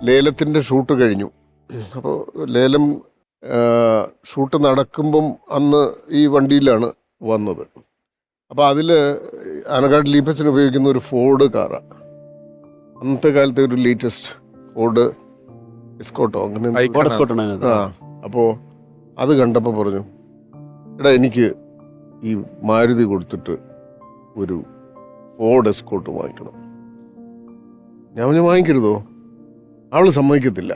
ലേലത്തിൻ്റെ shoot കഴിഞ്ഞു. അപ്പോൾ ലേലം ഷൂട്ട് നടക്കുമ്പം അന്ന് ഈ വണ്ടിയിലാണ് വന്നത്. അപ്പോൾ അതിൽ ആനക്കാട് ലീപ്പച്ചന് ഉപയോഗിക്കുന്ന ഒരു ഫോർഡ് കാറാണ്. അന്നത്തെ കാലത്തെ ഒരു ലേറ്റസ്റ്റ് ഫോർഡ് എസ്കോട്ടോ അങ്ങനെ. അപ്പോൾ അത് കണ്ടപ്പോൾ പറഞ്ഞു, എടാ എനിക്ക് ഈ മാരുതി കൊടുത്തിട്ട് ഒരു ഫോർഡ് എസ്കോട്ട് വാങ്ങിക്കണം. ഞാൻ പറഞ്ഞു, വാങ്ങിക്കരുതോ? അവൾ സമ്മതിക്കത്തില്ല,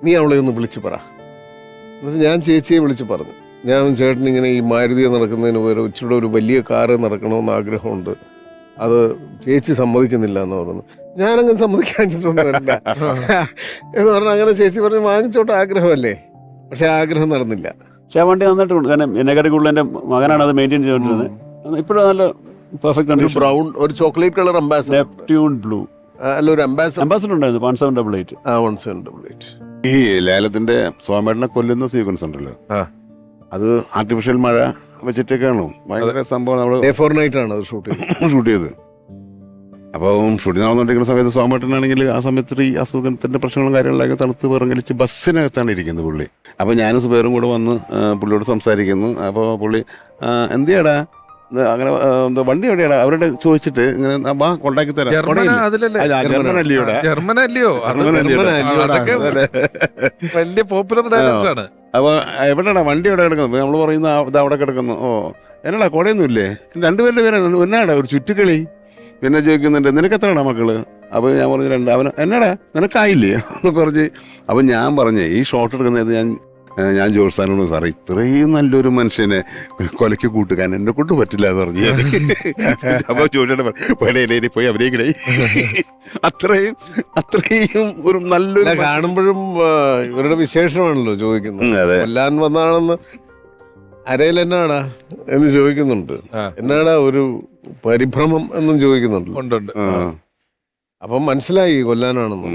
നീ അവളെ ഒന്ന് വിളിച്ച് പറ. എന്നിട്ട് ഞാൻ ചേച്ചിയെ വിളിച്ച് പറഞ്ഞു, ഞാൻ ചേട്ടനിങ്ങനെ ഈ മാരുതി നടക്കുന്നതിന് പകരം ഇച്ചിരി ഒരു വലിയ കാറ് നടക്കണമെന്ന് ആഗ്രഹമുണ്ട്, അത് ചേച്ചി സമ്മതിക്കുന്നില്ല എന്ന് പറഞ്ഞു. ഞാനങ്ങനെ സമ്മതിക്കാഞ്ഞിട്ടൊന്നുമല്ല എന്ന് പറഞ്ഞാൽ അങ്ങനെ ചേച്ചി പറഞ്ഞ് വാങ്ങിച്ചോട്ടെ, ആഗ്രഹമല്ലേ. പക്ഷെ ആഗ്രഹം നടന്നില്ല. പക്ഷെ ആ വണ്ടി നന്നായിട്ടുണ്ട്. കാരണം എന്നെക്കാട്ടി കൂടുതൽ എൻ്റെ മകനാണ് അത് മെയിൻറ്റെയിൻ ചെയ്തുകൊണ്ടിരുന്നത്. ഇപ്പോഴും നല്ല പെർഫെക്റ്റ് കണ്ടീഷൻ. ബ്രൗൺ ഒരു chocolate colour ambassador, Neptune blue അല്ല ഒരു അംബാസഡർ ഉണ്ടായിരുന്നു 1788. 1788. ഈ ലേലത്തിന്റെ സോമേട്ടനെ കൊല്ലുന്ന സീക്വൻസ് ഉണ്ടല്ലോ, അത് ആർട്ടിഫിഷ്യൽ മഴ വെച്ചിട്ടൊക്കെയാണോ? ഭയങ്കര സംഭവം. നമ്മള് ഡേ ഫോർ നൈറ്റ് ആണ് അത് ഷൂട്ട് ചെയ്തത്. അപ്പം ഷൂട്ടിംഗ് നടന്നുകൊണ്ടിരിക്കുന്ന സമയത്ത് സോമേട്ടനാണെങ്കിൽ ആ സമയത്ത് ഈ അസുഖത്തിന്റെ പ്രശ്നങ്ങളും കാര്യങ്ങളൊക്കെ തണുത്ത് വിറങ്ങലിച്ച് ബസ്സിനകത്താണ് ഇരിക്കുന്നത് പുള്ളി. അപ്പോൾ ഞാനും സുബേറും കൂടെ വന്ന് പുള്ളിയോട് സംസാരിക്കുന്നു. അപ്പോൾ പുള്ളി എന്തിയാടാ അങ്ങനെ എന്താ വണ്ടി എവിടെയാടാ അവരോട് ചോദിച്ചിട്ട് ഇങ്ങനെ കൊണ്ടാക്കി തരാം. ജർമ്മനല്ലയോ? വലിയ പോപ്പുലർ ഡയലോഗ്സ് ആണ്. അപ്പോൾ എവിടെയാടാ വണ്ടി എവിടെ കിടക്കുന്നു? നമ്മൾ പറയുന്ന ഇത് അവിടെ കിടക്കുന്നു. ഓ എന്നാടാ കുടയൊന്നും ഇല്ലേ? രണ്ടുപേരുടെ പേര് എന്നാടാ ഒരു ചുറ്റുകളി. പിന്നെ ചോദിക്കുന്നുണ്ട്, നിനക്ക് എത്രയാടാ മക്കള്? അപ്പോൾ ഞാൻ പറഞ്ഞു 2. അവന് എന്നാടാ നിനക്കായില്ലേ എന്ന് പറഞ്ഞ്. അപ്പം ഞാൻ പറഞ്ഞേ ഈ ഷോട്ട് എടുക്കുന്നത് ഞാൻ ജോത്സാനോട് സാറേ ഇത്രയും നല്ലൊരു മനുഷ്യനെ കൊലയ്ക്ക് കൂട്ടുകാൻ എന്നെ കൊണ്ട് പറ്റില്ല എന്ന് പറഞ്ഞു. അപ്പോൾ ചോദിച്ചിട്ട് പോയി അഭിനയിക്കണേ. അത്രയും ഒരു നല്ലൊരു കാണുമ്പോഴും ഇവരുടെ വിശേഷമാണല്ലോ ചോദിക്കുന്നത്. കൊല്ലാൻ വന്നാണെന്ന് അരയിൽ എന്നാടാ എന്ന് ചോദിക്കുന്നുണ്ട്, എന്നാടാ ഒരു പരിഭ്രമം എന്നും ചോദിക്കുന്നുണ്ട്. അപ്പം മനസ്സിലായി കൊല്ലാനാണെന്ന്.